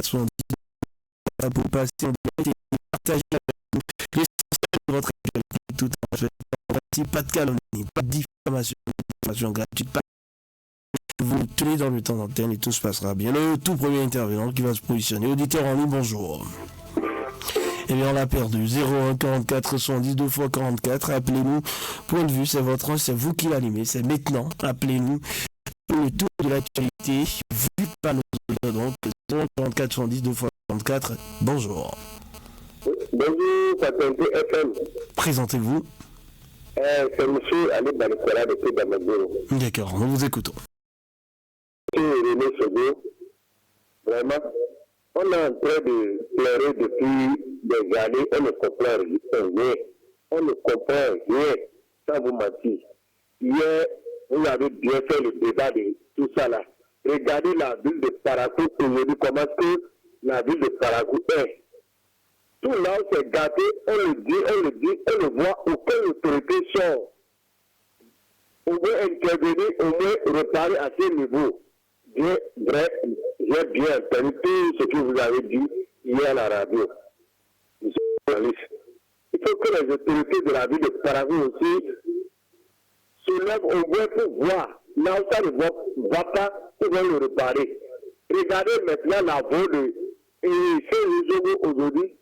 70 pour passer en direct et partager avec nous l'essentiel de votre actualité tout en fait. Pas de calomnie, pas de diffamation gratuite, pas vous tenez dans le temps d'antenne et tout se passera bien. Le tout premier intervenant qui va se positionner. Auditeur en ligne, bonjour. Eh bien, on l'a perdu. 01 44 70 2 x 44. Appelez-nous. Point de vue, c'est votre c'est vous qui l'animez. C'est maintenant. Appelez-nous. Le tour de l'actualité, vu par nos auditeurs. Donc, 01 44 70 2 x 44. Bonjour. Bonjour, ça FM. Présentez-vous. C'est monsieur Ali Balikora de Pédamagoro. D'accord, nous vous écoutons. Monsieur René Sogo, vraiment, on est en train de pleurer depuis des années, on ne comprend rien. On ne comprend rien, sans vous mentir. Hier, vous avez bien fait le débat de tout ça là. Regardez la ville de Parakou aujourd'hui, comment est-ce que la ville de Parakou est. Tout là, c'est gâté, on le voit, aucune autorité sort. On veut intervenir, au moins réparer à ce niveau. Bref, j'ai bien entendu tout ce que vous avez dit hier à la radio. Il faut que les autorités de la ville de Paraguay aussi se lèvent au moins pour voir. Là où ça ne va pas, ils vont le réparer. Regardez maintenant la voie de ce aujourd'hui.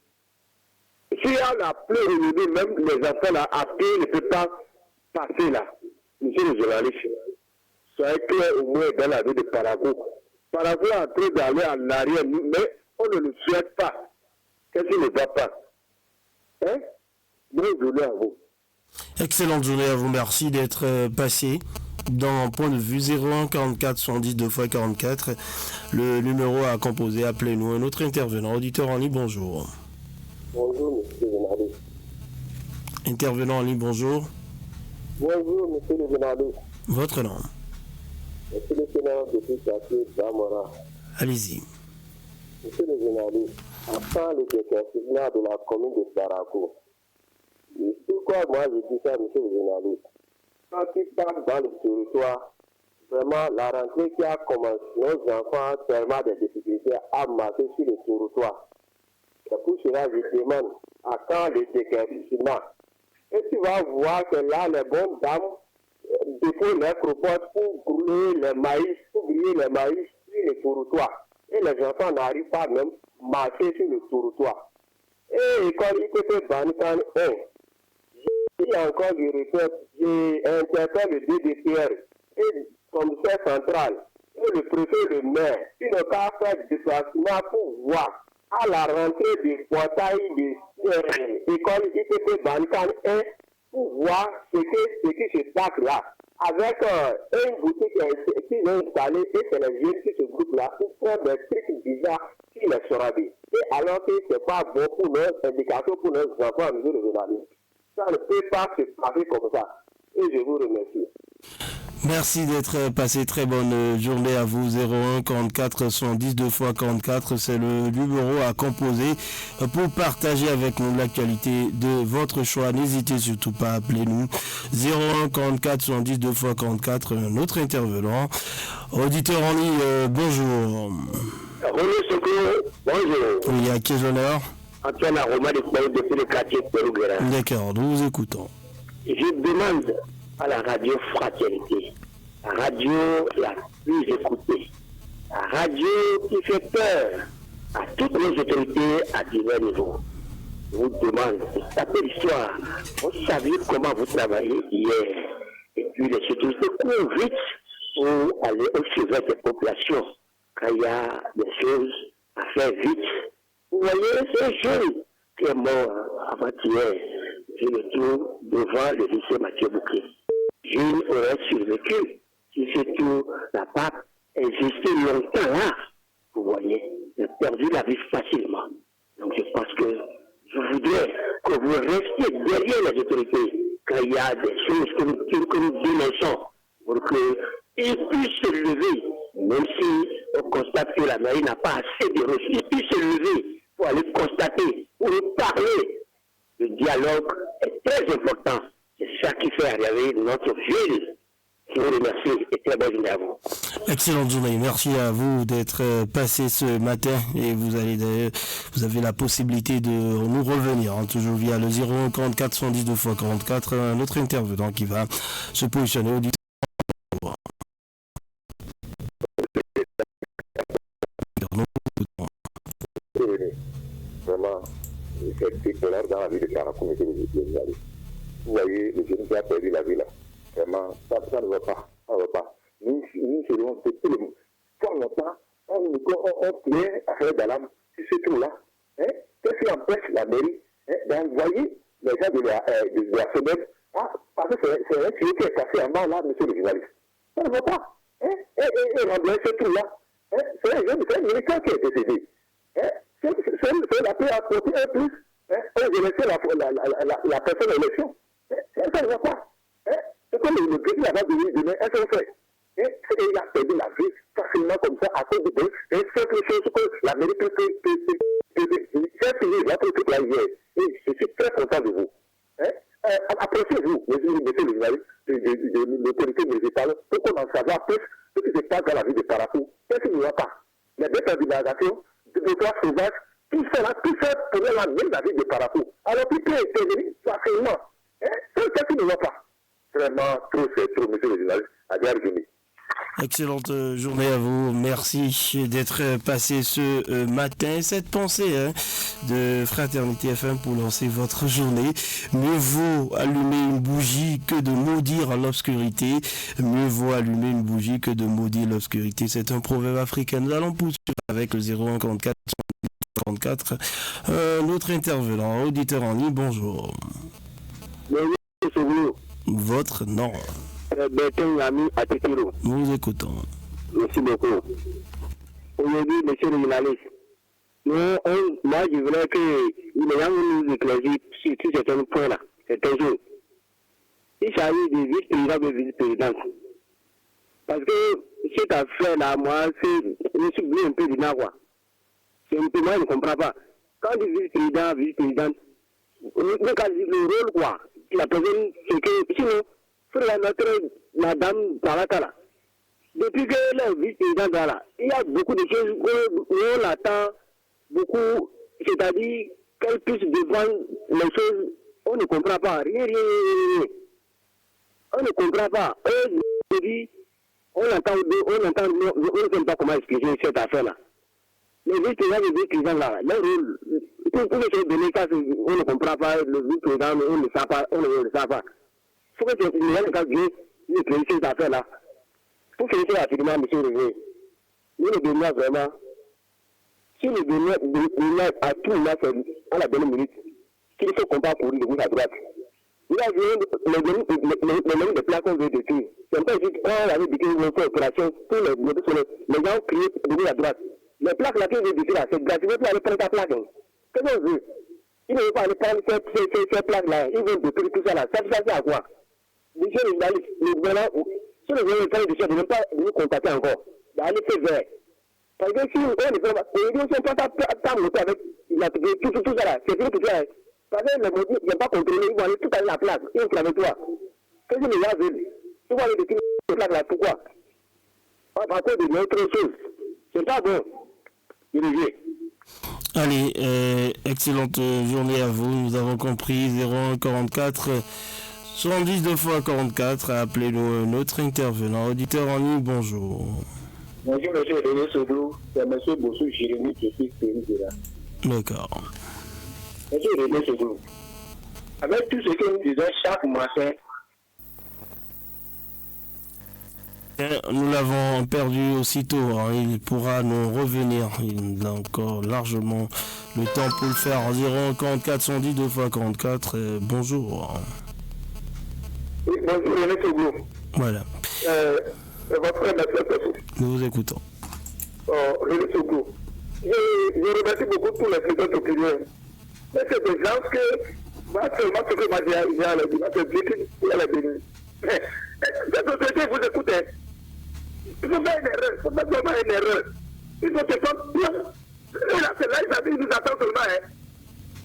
S'il y a la pluie aujourd'hui, même les enfants là, à pied ne peuvent pas passer là. Monsieur le journaliste, soyez clair au moins dans la ville de Paraguay. Paraguay est en train d'aller en arrière, mais on ne le souhaite pas. Qu'est-ce qui ne va pas? Hein? Bonne journée à vous. Excellente journée à vous, merci d'être passé. Dans point de vue 01 44 110 2 x 44, le numéro à composer, appelez-nous. Un autre intervenant, auditeur en ligne, bonjour. Bonjour, monsieur le journaliste. Intervenant en ligne, bonjour. Bonjour, monsieur le journaliste. Votre nom? Monsieur le sénateur depuis Kassé, Damora. Allez-y. Monsieur le journaliste, après le déclassement de la commune de Parakou, pourquoi moi je dis ça, monsieur le journaliste? Quand tu parles dans le territoire, vraiment la rentrée qui a commencé, nos enfants ont tellement de difficultés à marcher sur le territoire. C'est pour cela que je demande à quand le déclassement. Et tu vas voir que là, les bonnes dames déposent leurs proposes pour griller les maïs, sur le territoire. Et les enfants n'arrivent pas même à marcher sur le territoire. Et l'école IPP Banikan 1, et encore, je répète, j'ai interpellé le DDPR et le commissaire central et le préfet de maire. Ils n'ont pas fait de déplacement pour voir à la rentrée des portails de l'école IPP Banikan 1 pour voir ce qui se passe là. Avec une boutique qu'ils ont installée et c'est les jeunes qui se groupent là pour faire des trucs bizarres qui les sera dit. Et alors que ce n'est pas bon pour nos indications, pour nos enfants, nous le journalistes. Ça ne peut pas se passer comme ça. Et je vous remercie. Merci d'être passé. Très bonne journée à vous. 01 44 110 2 x 44. C'est le numéro à composer pour partager avec nous l'actualité de votre choix. N'hésitez surtout pas à appeler nous. 01 44 110 2 x 44. Un autre intervenant. Auditeur en ligne, bonjour. Bonjour. Oui, à qui l'honneur? Antoine Aroma depuis le quartier Perouguera. D'accord, nous vous écoutons. Je demande à la radio Fraternité, la radio la plus écoutée, la radio qui fait peur à toutes les autorités à divers niveaux. Je vous demande de taper l'histoire. Vous saviez comment vous travaillez hier. Et puis les autorités courent vite pour aller au chevet des populations quand il y a des choses à faire vite. Vous voyez, c'est un jeune qui est mort avant-hier. Je le trouve devant le lycée Mathieu Bouquet. Jeune aurait survécu si surtout n'a pas existé longtemps là. Vous voyez, il a perdu la vie facilement. Donc je pense que je voudrais que vous restiez derrière les autorités quand il y a des choses que nous dénonçons pour qu'ils puissent se lever, même si on constate que la mairie n'a pas assez de ressources, ils puissent se lever pour aller constater, pour nous parler. Le dialogue est très important. C'est ça qui fait arriver notre ville. Je vous remercie et très bonne journée à vous. Excellente journée. Merci à vous d'être passé ce matin et vous avez la possibilité de nous revenir, hein, toujours via le 01 44 110 2 fois 44, un autre intervenant qui va se positionner au Vraiment, c'est bipolaire dans la vie de Caracou, monsieur le journaliste. Vous voyez, le jeune qui a perdu la vie là, vraiment, ça ne va pas. Ça ne va pas. Nous serions tout le monde. Pour longtemps, on tient à faire d'alarme sur ce trou-là. Hein? Qu'est-ce qui empêche la mairie d'envoyer les gens de la fenêtre? Parce que c'est un tuyau qui est cassé en bas là, monsieur le journaliste. Ça ne va pas. Et remblayer ce trou-là. C'est un jeune, c'est un militaire qui est décédé. C'est la paix à côté un plus. On veut laisser la personne à l'élection. Ça ne va pas. C'est comme le président va venir demain, est-ce qu'on fait? Et il a perdu la vie facilement comme ça à cause de quelque chose que la mairie peut faire finir toute la hier. Et je suis très content de vous. Appréciez-vous, monsieur le journaliste, de l'autorité municipale, pour qu'on en savoir plus ce qui se passe dans la vie de Paracou. Qu'est-ce qu'il n'y a pas? Les déterminations, des droits sauvages, tout ça pourrait la même la vie de Paracou. Alors qu'il peut intervenir facilement. Qu'est-ce qu'il n'y a pas? Vraiment, c'est trop, monsieur le journaliste, à bien revenir. Excellente journée à vous. Merci d'être passé ce matin. Cette pensée de Fraternité FM pour lancer votre journée. Mieux vaut allumer une bougie que de maudire l'obscurité. Mieux vaut allumer une bougie que de maudire l'obscurité. C'est un proverbe africain. Nous allons poursuivre avec le 01 44 44. Notre intervenant, auditeur en ligne, bonjour. Bonjour. Votre nom? Nous vous écoutons. Merci beaucoup. Aujourd'hui, monsieur le journaliste, moi je voudrais que les gens nous éclaircissent sur certains points-là, certains jours. Il s'agit de vice-président et vice-présidente. Parce que cette affaire-là, moi, je suis un peu du Nagua. C'est un peu, moi, je ne comprends pas. Quand on dit vice-président, vice-présidente, le rôle, quoi, la personne, c'est que, sinon, Madame Paratala. Depuis que le vice-président est là, il y a beaucoup de choses où on attend beaucoup, c'est-à-dire qu'elle puisse défendre les choses, on ne comprend pas, rien. On ne comprend pas. On ne sait pas comment expliquer cette affaire-là. Les vice-présidents et les vice-présidents là, leur rôle, pour les choses donner ça, on ne comprend pas, le vice-président, on ne le sait pas, il faut que les gens regardent ces affaires-là. Pour féliciter rapidement, M. Révé, nous le donnons vraiment. Si nous donnons à tout le monde à la bonne minute, qu'il faut qu'on va courir de gauche à droite. Il y a les mêmes de plaques qu'on veut détruire. C'est pas juste quand on avait dit qu'on fait opération, tous les gens crient de gauche à droite. Les plaques là qu'ils veulent détruire, c'est gratuit pour aller prendre ta plaque. Qu'est-ce qu'on veut? Ils ne veulent pas aller prendre ces plaques-là. Ils veulent détruire tout ça là. Ça sert à quoi? Monsieur le journaliste, le gouvernement, si le gouvernement de ne pas nous contacter encore, d'aller faire vert. Parce que si on ne fait pas, on ne peut pas monter avec tout ça là, c'est fini pour ça. Parce que les motifs, ils n'ont pas contrôlé, ils vont aller tout à la plaque, ils vont faire avec toi. Qu'est-ce que les gens veulent? Ils vont aller détruire la plaque là, pourquoi? On va faire de autre chose. C'est pas bon. Allez, excellente journée à vous. Nous avons compris 01 44 70 2 fois 44. Appelez-nous notre intervenant. Auditeur en ligne, bonjour. Bonjour, monsieur René Soblou. C'est monsieur Bossou Jérémy qui est là. D'accord. Monsieur René Soblou. Avec tout ce que nous disons chaque matin, nous l'avons perdu aussitôt, hein. Il pourra nous revenir. Il a encore largement le temps pour le faire. 01 44 110 2 fois 44. Bonjour. Oui, bonjour René Soblou. Voilà. Votre frère nous vous écoutons. René Soblou. Je remercie beaucoup tous les présidents d'opinion. Mais c'est des gens que, moi seulement ce que m'a dit, il y a les bénis. Cette société vous écoutez. Il faut faire une erreur, il faut faire vraiment une erreur. Il faut se faire bien. Et là, c'est là, il nous attend seulement.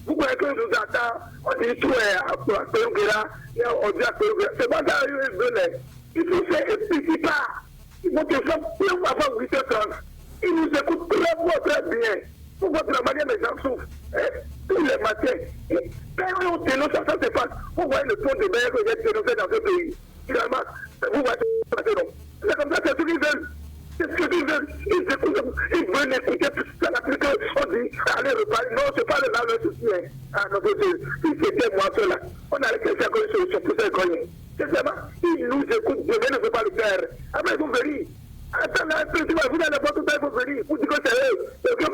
Vous croyez que nous attend, on dit tout est à Péogera, on dit à Péogera. C'est pas ça, ils veulent. Il faut faire un petit pas. Il faut que ça plein avant 8h30. Ils nous écoutent très bien. Pour voir de la manière les gens souffrent. Tous les matins. Quand on dénonce ça se passe. Vous voyez le pont de mer que j'ai dénoncé dans ce pays. Finalement, vous voyez c'est comme ça, c'est ce qu'ils veulent. C'est ce qu'ils veulent. Ils écoutent, ils veulent écouter tout ça. On dit, allez reparler. Non, c'est pas là le souci. Ah non, si c'était moi cela, on allait faire une solution pour ça. C'est vraiment, ils nous écoutent, demain ne peut pas le faire. Après, vous verrez. Attends, là, vous n'allez pas tout à l'heure, vous verrez. Vous dites que c'est eux. Vous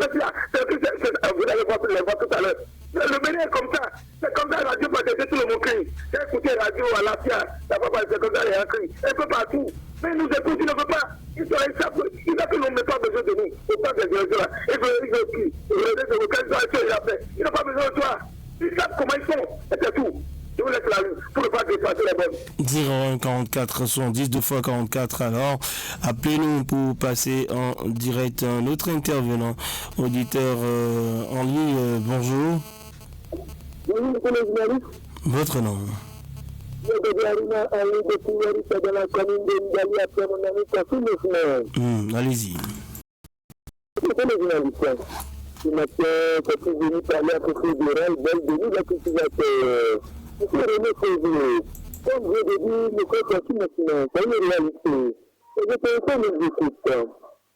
allez voir tout à l'heure. Le Bénin est comme ça. C'est comme ça, la radio peut être tout le monde crie. J'ai écouté la radio à la FIA, c'est comme ça, il y a un cri. Un peu partout. Mais nous écoutent, ils ne veulent pas. Ils ont que nous n'avons pas besoin de nous. Autant de gens-là. Ils veulent qui. Ils n'ont pas besoin de toi. Ils savent comment ils sont. Et c'est tout. Je vous laisse la rue pour ne pas dépasser la bonne. 01 44 70 2 fois 44. Alors, appelez-nous pour passer en direct un autre intervenant. Auditeur en ligne, bonjour. Bonjour, monsieur le journaliste. Votre nom? Allez-y. Monsieur le journaliste, ce matin, quand vous venez parler à propos de Rel, de la cultivateur. Monsieur René Fauzier, comme je l'ai dit, le code national, c'est une réalité. Et je peux pas nous écouter.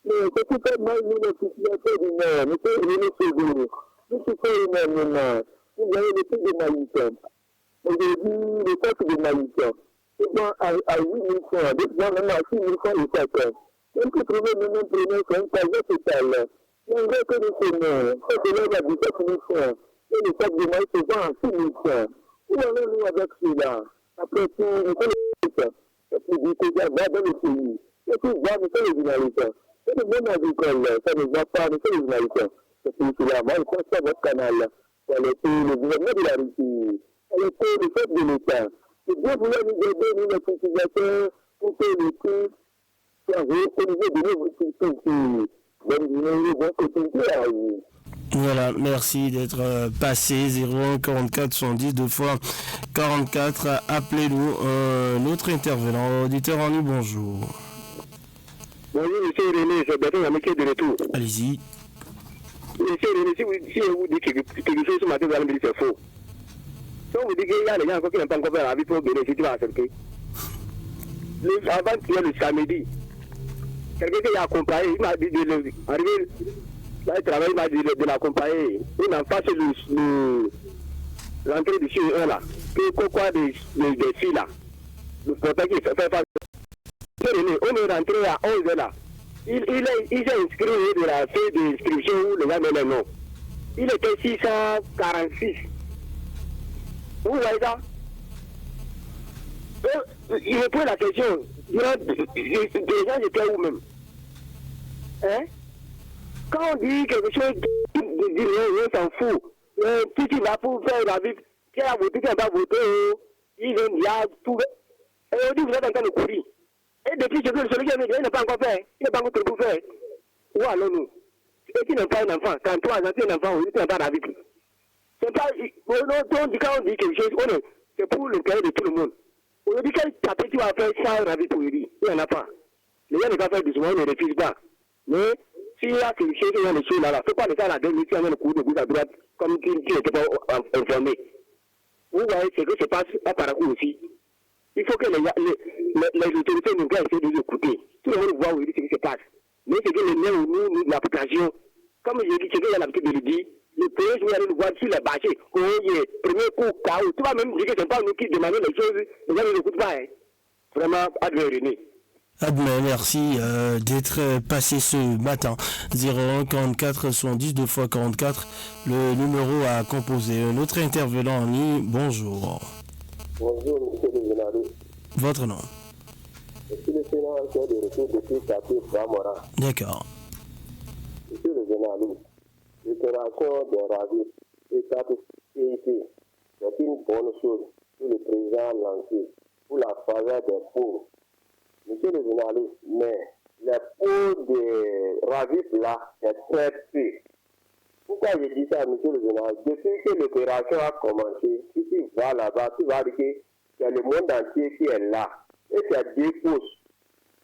Mais c'est tout à mal, nous, les cultivateurs du Nord, monsieur René Fauzier, nous souffrons énormément. Vous voyez le truc de Maïka. Aujourd'hui, le truc de Maïka. C'est bon, à 8 000 francs, maintenant, même à 6 000 francs le sac. Même que trouver le même premier, c'est un palier total. Mais on voit que nous sommes, ça se lève à 17 000 francs. Et le sac de maïs se vend à 6 000 francs. Où allons-nous avec cela? Après tout, nous sommes les c'est plus du tout dans le pays. Et tout va, nous sommes les journalistes. C'est le monde agricole, ça ne va pas, nous sommes les journalistes. C'est pour cela, moi, je constate votre canal. Pour le gouvernement de la Russie, pour le chef de l'État. C'est bien vouloir nous aider, nous, les cultivateurs, pour que les coûts soient au niveau de nos cultures. Bonne journée, bonne continuité à vous. Voilà, merci d'être passé. 01 44 70 2 fois 44. Appelez-nous notre intervenant. Auditeur en ligne, bonjour. Bonjour, monsieur René, c'est Bertrand Amiquet de retour. Allez-y. Monsieur René, si vous dites quelque chose ce matin, vous allez me dire que c'est faux. Si on vous dit qu'il y a des gens encore qui n'ont pas encore fait la vie pour bénéficier, tu vas accepter. Avant-hier, le samedi, quelqu'un qui a accompagné, il m'a dit de arriver. Là, il travaille, il m'a dit de l'accompagner. Il en face l'entrée du CE1 là. Quoi des filles là. Le portail qui fait face. On est rentré à 11h là. Il s'est inscrit de la feuille d'inscription où les gens mettent les noms. Il était 646. Vous voyez ça? Il me pose la question. Déjà, j'étais où même? Hein? Quand on dit quelque chose, on s'en fout. Si tu vas pour faire la vie, qui a voté, qui n'a pas voté, il y a tout. Et on dit, vous êtes en train de courir. Et depuis celui qui n'a pas encore fait, il n'a pas encore tout fait. Où allons-nous? Et qui n'a pas un enfant, quand toi, tu as un enfant, tu n'as pas la vie. C'est pas, quand on dit quelque chose, c'est pour l'intérêt de tout le monde. On dit quel tapé tu vas faire ça, la vie pour lui. Il n'y en a pas. Les gens ne peuvent pas faire doucement, on ne refuse pas. Mais, s'il y a quelque chose qui est dans les choses là, il ne faut pas le faire à la dernière minute, le coup de gauche à droite, comme tu n'étais pas informé. Vous voyez ce que se passe à Parakou aussi. Il faut que les autorités nous gardent essayer de nous écouter. Tout le monde voit où ce qui se passe. Mais c'est que les liens où nous, la population, comme je dis, c'est qu'il y a l'habitude de le dire, le premier jour, aller nous voir sur les bâchés, premier coup, KO. Tu vas même dire que ce n'est pas nous qui demandons les choses, les gens ne nous écoutent pas. Hein. Vraiment, advers René. Admet, merci d'être passé ce matin. 01 44 70 2 fois 44, le numéro à composer. Un autre intervenant en ligne, bonjour. Bonjour, monsieur le journaliste. Votre nom? Monsieur le sénateur de retour depuis quartier Bramora. D'accord. Monsieur le journaliste, l'opération des ravis état CIT, c'est une bonne chose que le président a lancé pour la faveur des pauvres. Monsieur le journaliste, mais les pots de ravis là, c'est très peu. Pourquoi je dis ça, monsieur le journaliste? Depuis que l'opération a commencé, si tu vas là-bas, tu vas dire que c'est le monde entier qui est là. et qu'elle dépose.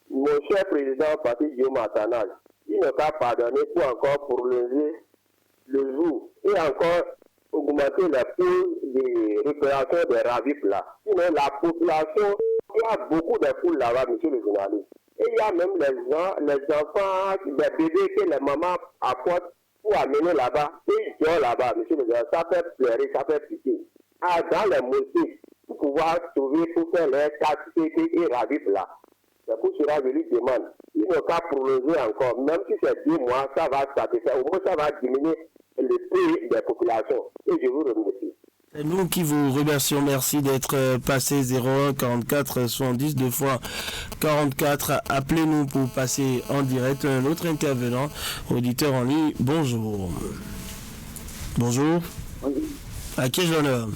Mon cher président parti Guillaume Atanage, il n'a qu'à pardonner pour encore prolonger le jour et encore augmenter les poules de récupération des ravifs là. Sinon, la population, il y a beaucoup de poules là-bas, monsieur le journaliste. Et il y a même les enfants, des bébés que les mamans apportent pour amener là-bas. Et ils sont là-bas, monsieur le journaliste. Ça fait pleurer, ça fait pitié. Ah, dans les mosquées, pour pouvoir trouver, pour faire les capacités et ravifs là. C'est pour cela que je lui demande. Il ne faut pas prolonger encore. Même si c'est 2 mois, ça va satisfaire. Au moins, ça va diminuer le prix des populations. Et je vous remercie. C'est nous qui vous remercions. Merci d'être passé 01 44 70 2 fois 44. Appelez-nous pour passer en direct. Un autre intervenant, auditeur en ligne. Bonjour. Bonjour. À qui ai-je l'honneur?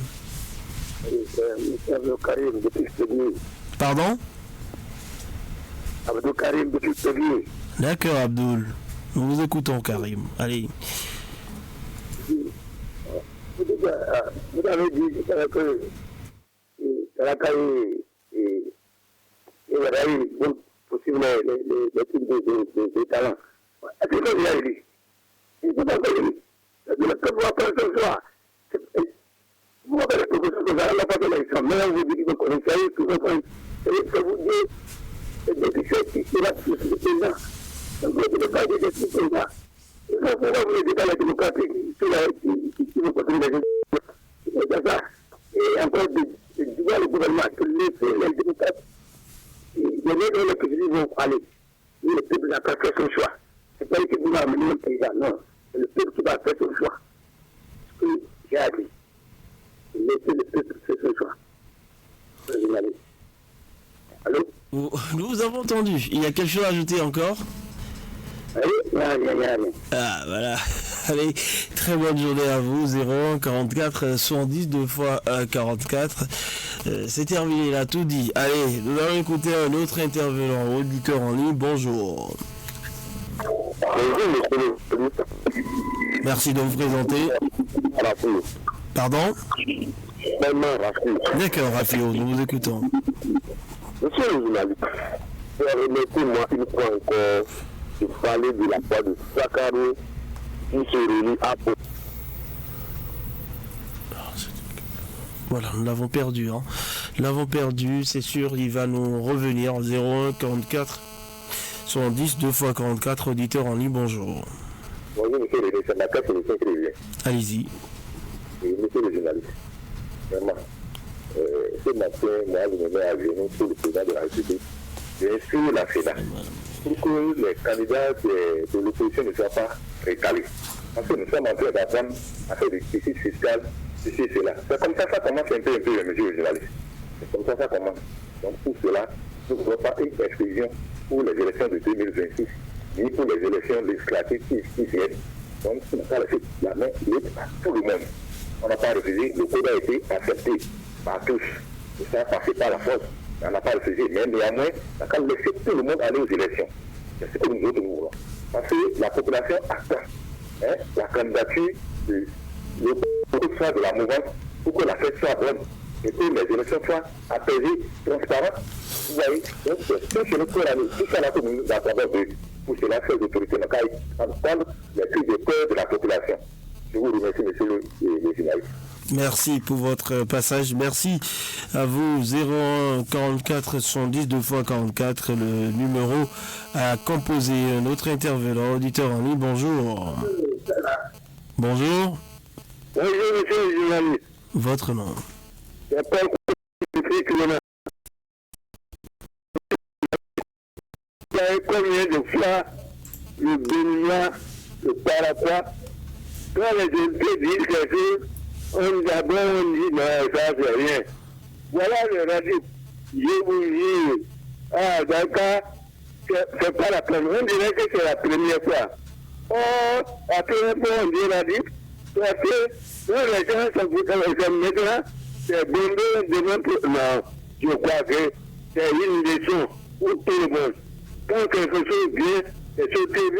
Pardon? Abdou Karim depuis Pévier. D'accord, Abdoul. Nous vous écoutons, Karim. Allez. Vous avez dit que la caille et possible les types de talents. Est-ce que vous avez dit? Il ne faut pas dire. Vous ne pouvez pas faire ce soir. Vous ne pouvez pas faire la l'élection. Mais vous dites que vous connaissez tout le monde. Et que vous dites. C'est des choses qui sont là sur ce président. Donc, vous ne pouvez pas dire des trucs comme ça. Il faut pouvoir vous aider dans la démocratie qui vous construit les gens. C'est ça. Et encore, de voir le gouvernement que les démocrates, les gens le président vont aller. Le peuple n'a pas fait son choix. C'est pas lui qui va amener le président, non. C'est le peuple qui va faire son choix. Ce que j'ai à dire. Laissez le peuple faire son choix. Allô? Nous avons entendu. Il y a quelque chose à ajouter encore? Oui, rien. Ah, voilà. Allez, très bonne journée à vous. 01 44 70 2 fois 44. C'est terminé là, tout dit. Allez, nous allons écouter un autre intervenant, auditeur en ligne. Bonjour. Merci de vous présenter. Pardon? D'accord, Rafio, nous vous écoutons. Monsieur le journaliste, permettez-moi une fois encore de parler de la voix de Sakharou qui se réunit à Pau. Voilà, nous l'avons perdu. Nous l'avons perdu, c'est sûr, il va nous revenir. 01 44 70 2 fois 44, auditeur en ligne, bonjour. Bonjour, monsieur le journaliste, la carte est le Allez-y. Monsieur le journaliste, vraiment. Ce matin, moi, je me mets à genoux pour le président de la République. J'inscris la FENA pour que les candidats de l'opposition ne soient pas récalés. Parce que nous sommes en train d'apprendre à faire des déficits fiscales, ceci et cela. C'est comme ça que ça commence un peu, monsieur le journaliste. C'est comme ça que ça commence. Donc pour cela, nous ne voulons pas une exclusion pour les élections de 2026, ni pour les élections législatives qui viennent. Donc, on n'a pas laissé la main libre à tout le monde. On n'a pas refusé, le code a été accepté par tous. Et ça a passé par la force. On n'a pas refusé. Mais néanmoins, on a quand même laissé tout le monde aller aux élections. C'est ce que nous autres nous voulons. Parce que la population attend la candidature de la mouvance pour que la fête soit bonne et que les élections soient apaisées, transparentes. Vous voyez, donc c'est ce que nous pouvons aller. Tout ça là que nous attendons pour cela, ces autorités locales entendre les cris de peur de la population. Je vous remercie, monsieur le journaliste. Merci pour votre passage. Merci à vous. 01 44 70 2 fois 44, le numéro à composer. Notre intervenant, auditeur en ligne. Bonjour. Bonjour. Bonjour, monsieur le journaliste. Votre nom. C'est Paul Clément. Vous savez combien de fois le Béninois, le Paraguay, quand les députés disent quelque chose, d'abord on dit non, ça c'est rien. Voilà le radio. Je vous dis, d'accord, c'est pas la première. On dirait que c'est la première fois. Oh, la première fois on dit radio, parce que les gens sont maintenant, c'est bon de notre. Non, je crois que c'est une leçon pour tout le monde. Quand quelque chose vient, et sur TV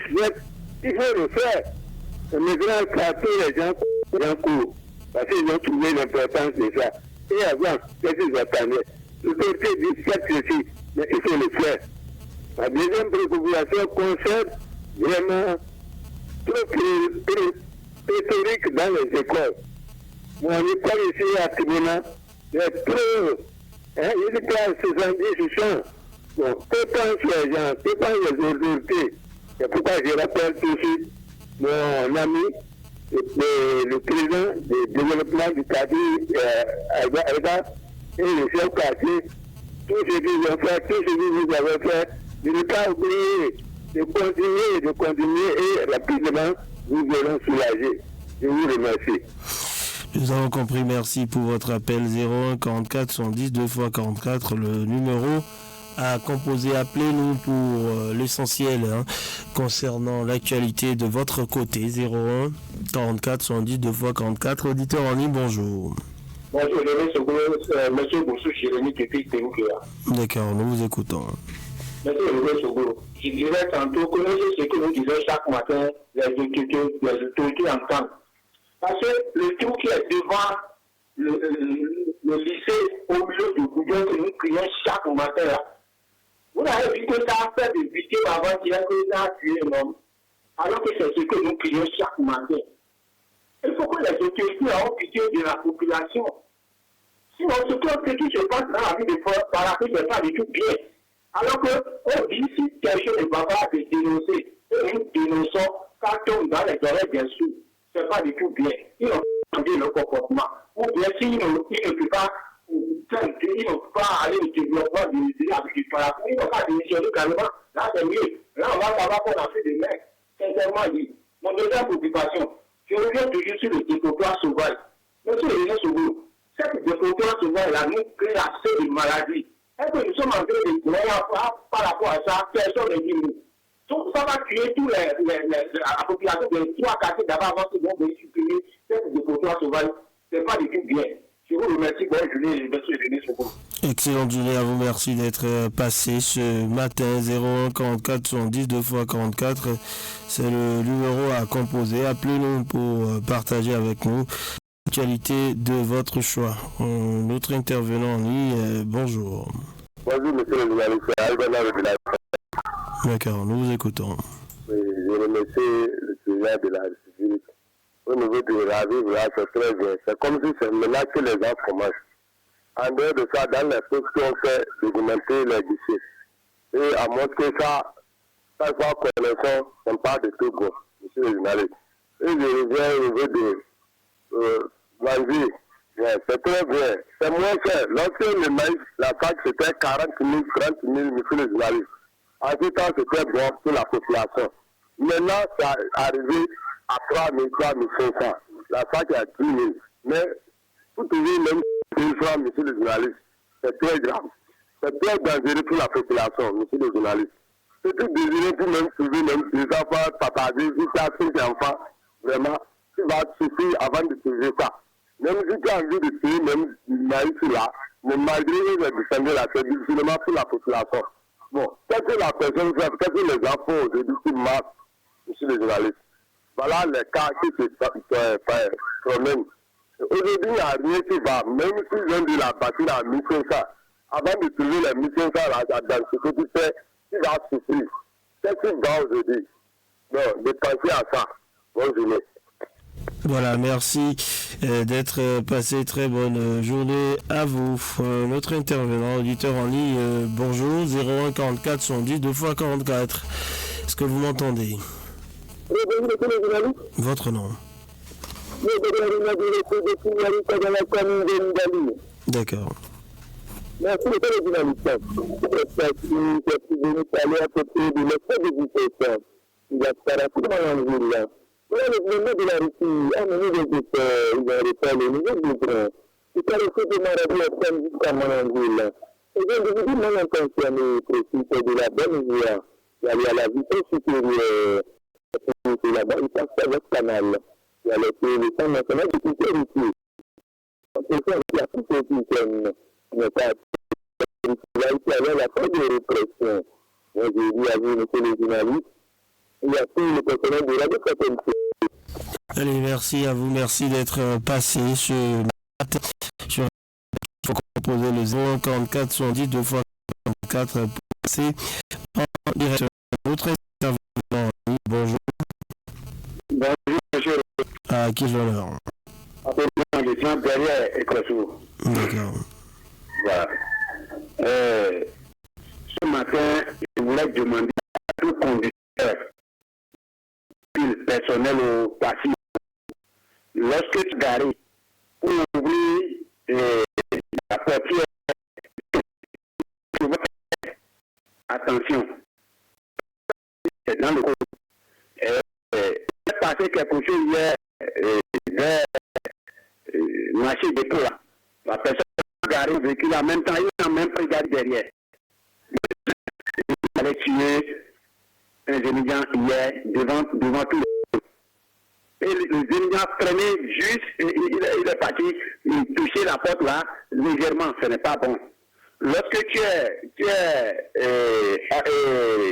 19, il faut le faire. Et maintenant, partout les gens courent. Parce qu'ils ont trouvé l'importance de ça. Et avant, qu'est-ce qu'ils attendaient? l'autorité dit faites ceci, mais il faut le faire. La deuxième préoccupation concerne vraiment trop rhétorique dans les écoles. Mon école ici à Tibona, il y a trop, il y a 70 100. Bon, que pensent les gens, que pensent les autorités? C'est pourquoi je rappelle tout de suite mon ami, le président du développement du quartier, Alba, et le chef quartier, tout ce qu'ils ont fait, tout ce que vous avez fait, de ne pas oublier, de continuer et rapidement, nous allons soulager. Je vous remercie. Nous avons compris, merci pour votre appel 01 44 110 2 x 44, le numéro à composer. Appelez-nous pour l'essentiel concernant l'actualité de votre côté. 01 44 110 2 x 44. Auditeur en ligne, bonjour. Bonjour, monsieur Boussou, Jérémy Képi, D'accord, nous vous écoutons. Monsieur Lévé Sogo, je dirais tantôt que ce que nous disons chaque matin, les autorités entendent. Parce que le trou qui est devant le lycée, au milieu du goudron que nous crions chaque matin là, vous avez vu que ça a fait des victimes avant-hier que ça a tué un homme, alors que c'est ce que nous crions chaque matin. Il faut que les autorités aient pitié de la population. Sinon, ce qui se passe dans la vie de Parakou n'est pas du tout bien. Alors qu'on dit si quelque chose ne va pas être dénoncé, et nous dénonçons, ça tombe dans les oreilles bien sûr. Ce n'est pas du tout bien. Ils ont changé le comportement. Ou bien s'ils ne peuvent pas, aller au développement de la vie du Parakou, ils ne vont pas démissionner carrément. Là, c'est mieux. Là, on va savoir qu'on a fait des mains. Sincèrement dit. Mon deuxième préoccupation, je reviens toujours sur le dépotoir sauvage. Monsieur le ministre Sougou, cette dépotoir sauvage-là nous crée assez de maladies. Est-ce que nous sommes en train de croire par rapport à ça, personne ne dit nous. Ça va tuer toute la population des 3 quartiers d'abord avant qu'ils vont supprimer cette dépotoir sauvage. Ce n'est pas du tout bien. Je vous remercie. Bonne journée, monsieur le ministre Sougou. Excellente journée à vous, merci d'être passé ce matin. 01 44 110 2 x 44, c'est le numéro à composer. Appelez-nous pour partager avec nous l'actualité de votre choix. Notre intervenant en ligne, bonjour. Bonjour monsieur le journaliste, Albanah de la. D'accord, nous vous écoutons. Oui, je remercie le président de la République. Au niveau de la vie, là, c'est très bien. C'est comme si c'est maintenant que les gens commencent. En dehors de ça, dans les choses qu'on fait, documenter les guichets. Et à moins que ça soit connaissant, ce n'est pas de tout bon, monsieur le journaliste. Et je reviens au niveau de Manzi. C'est très bien. C'est moins cher. Lorsque le maïs, la fac, c'était 40 000, 30 000, monsieur le journaliste. En ce temps, c'était bon pour la population. Maintenant, ça arrivé à 3 000, 3 500. La fac est à 10 000. Mais, pour toujours, même 1 franc, monsieur le journaliste, c'est très grave. C'est très dangereux pour la population, monsieur le journaliste. C'est tout désiré pour même suivre même des enfants, partager, si tu as 5 enfants, vraiment, tu vas suffire avant de trouver ça. Même si tu as envie de payer même maïs là, mais malgré les descendants là, c'est difficilement pour la population. Bon, qu'est-ce que la personne fait, qu'est-ce que les enfants aujourd'hui qui marchent, monsieur le journaliste. Voilà les cas qui se promènent. Aujourd'hui, il n'y a rien qui va, même s'ils ont dit la bâtisse à 1500, avant de trouver les 1500 là, dans ce que tu fais, tu vas souffrir. Qu'est-ce qui va aujourd'hui? Non, de penser à ça. Bonne journée. Voilà, merci d'être passé. Très bonne journée à vous. Notre intervenant, auditeur en ligne, bonjour, 01 44 110 2 x 44. Est-ce que vous m'entendez? Oui, bonjour, monsieur le journaliste. Votre nom? D'accord. Merci, monsieur le journaliste. C'est venu parler à côté de l'effet de l'éducation. Il a parlé tout le monde. Le gouvernement de la Russie a mené des efforts, ils ont réparé le niveau du grand. C'est à l'effet de Marabou à prendre jusqu'à Manangoula. Et donc, je vous dis, mon intention précise, c'est de la bonne voie. Il y a la vitesse supérieure. C'est là-bas, il passe par votre canal. Il y a le centre national de sécurité. C'est ça, il y a tout ce système. Mais pas, il y a la part de répression. Moi, je dis à vous, monsieur le journaliste, il y a tout le personnel de la défense. Allez, merci à vous, merci d'être passé ce matin sur faut composer le 0144 70 2 fois 44 pour passer en direct. Notre intervenant, bonjour. Bonjour, monsieur. À qui je l'honneur? Je suis derrière Ecosso. D'accord. Voilà. Ce matin, je voulais demander à tout conducteur personnel au taxi, lorsque tu gares, pour ouvrir la portière, attention, c'est dans le code. Il s'est passé quelque chose hier vers marché dépôt là. La personne a garé le véhicule en même temps, il a même pris garde derrière. Il allait tuer un étudiant hier devant tout le monde. Et l'étudiant prenait juste, il est parti, il touchait la porte là, légèrement, ce n'est pas bon. Lorsque tu es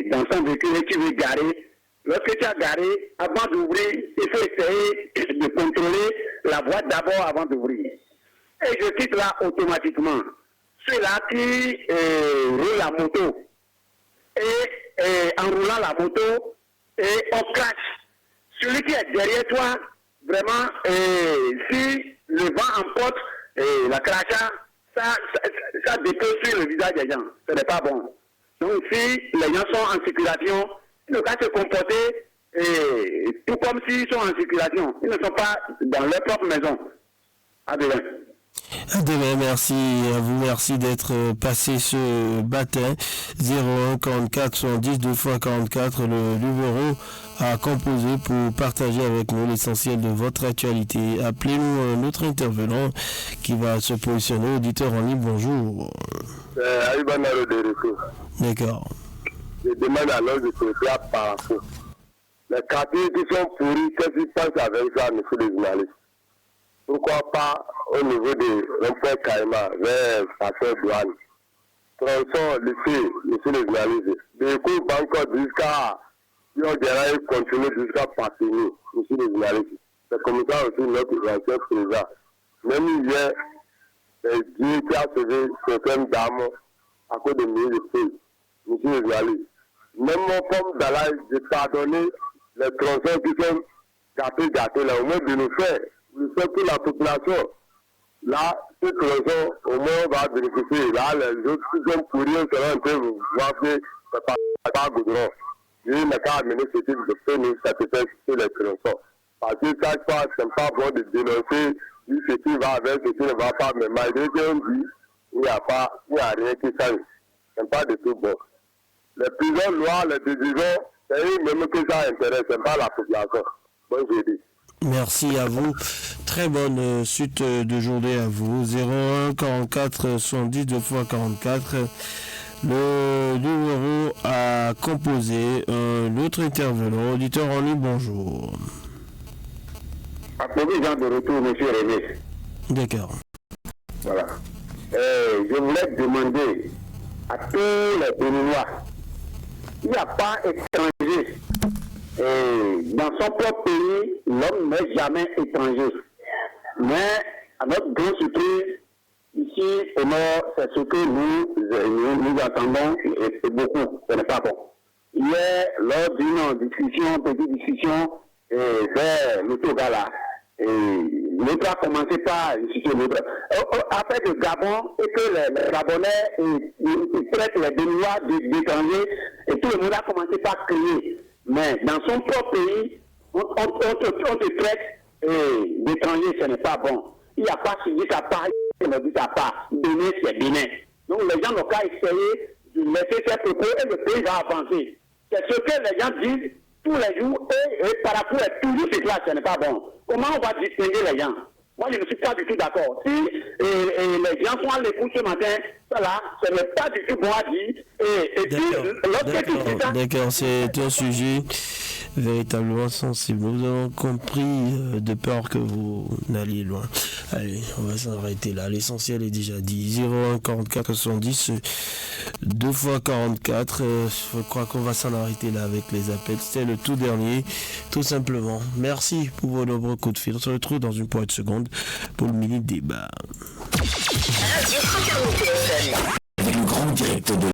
dans son véhicule et tu veux garer, lorsque tu as garé, avant d'ouvrir, il faut essayer de contrôler la voie d'abord avant d'ouvrir. Et je quitte là automatiquement. Ceux-là qui roulent la moto, et en roulant la moto, et on crache. Celui qui est derrière toi, vraiment, si le vent emporte la crachat, ça dépose sur le visage des gens. Ce n'est pas bon. Donc si les gens sont en circulation, ils ne doivent pas se comporter tout comme s'ils sont en circulation. Ils ne sont pas dans leur propre maison. À demain. À demain, merci à vous, merci d'être passé ce matin. 01 44 70 2 fois 44, le numéro à composer pour partager avec nous l'essentiel de votre actualité. Appelez-nous notre intervenant qui va se positionner. Auditeur en ligne, bonjour. D'accord. Je demande alors de se faire par rapport. Les quartiers qui sont pourris, qu'est-ce qu'ils pensent avec ça, monsieur le journaliste? Pourquoi pas au niveau de l'emploi Caïma vers Pasteur Douane? Tronçon, lycée, monsieur le journaliste. Du coup, encore jusqu'à Yodera et continuer jusqu'à Patini, monsieur le journaliste. C'est comme ça aussi notre ancien président. Même hier, Dieu qui a sauvé certaines dames à cause de milliers de pays, monsieur le journaliste. Même mon pomme d'Allah, j'ai pardonné les tronçons qui sont gâtés là, au moins de nous faire pour la population. Là, ces tronçons, au moins, va bénéficier. Là, les autres qui sont pourris seront un peu voir que c'est pas goudron. Je n'ai qu'à amener ce type de fait nous satisfaire sur les tronçons. Parce que chaque fois, c'est pas bon de dénoncer ce qui va avec, ce qui ne va pas, mais malgré qu'on dit, il n'y a rien qui change. C'est pas du tout bon. Les prisons lois, les décisions, c'est eux-mêmes que ça intéresse, c'est pas la population. Bonne journée. Merci à vous. Très bonne suite de journée à vous. 01 44 70 2 fois 44. Le numéro à composer. L'autre intervenant, auditeur en ligne, bonjour. Applaudissements de retour, monsieur René. D'accord. Voilà. Je voulais demander à tous les Béninois, il n'y a pas étranger. Dans son propre pays, l'homme n'est jamais étranger. Mais à notre grande surprise, ici au nord, c'est ce que nous attendons et beaucoup. Ce n'est pas bon. Hier, lors d'une petite discussion vers le Togala, l'autre a commencé par citer l'autre. Après le Gabon, et que les Gabonais traitent les Béninois d'étrangers, et tout le monde a commencé par crier. Mais dans son propre pays, on te traite d'étrangers, ce n'est pas bon. Il n'y a pas suivi sa part, il ne dit sa part. Bénin, c'est Bénin. Donc les gens n'ont qu'à essayer de laisser ces propos et le pays va avancer. C'est ce que les gens disent tous les jours et par rapport à toujours ce là, ce n'est pas bon. Comment on va distinguer les gens? Moi, je ne suis pas du tout d'accord. Si les gens sont à l'écoute ce matin, ça là, ce n'est pas du tout bon à dire. Et puis, lorsque tu dis ça... D'accord, c'est un sujet véritablement sensible. Nous avons compris de peur que vous n'alliez loin. Allez, on va s'arrêter là. L'essentiel est déjà dit. 01 44 70 2 fois 44. Je crois qu'on va s'en arrêter là avec les appels. C'était le tout dernier, tout simplement. Merci pour vos nombreux coups de fil. On se retrouve dans une poignée de secondes pour le mini débat. Radio Fraternité FM. Avec le grand direct de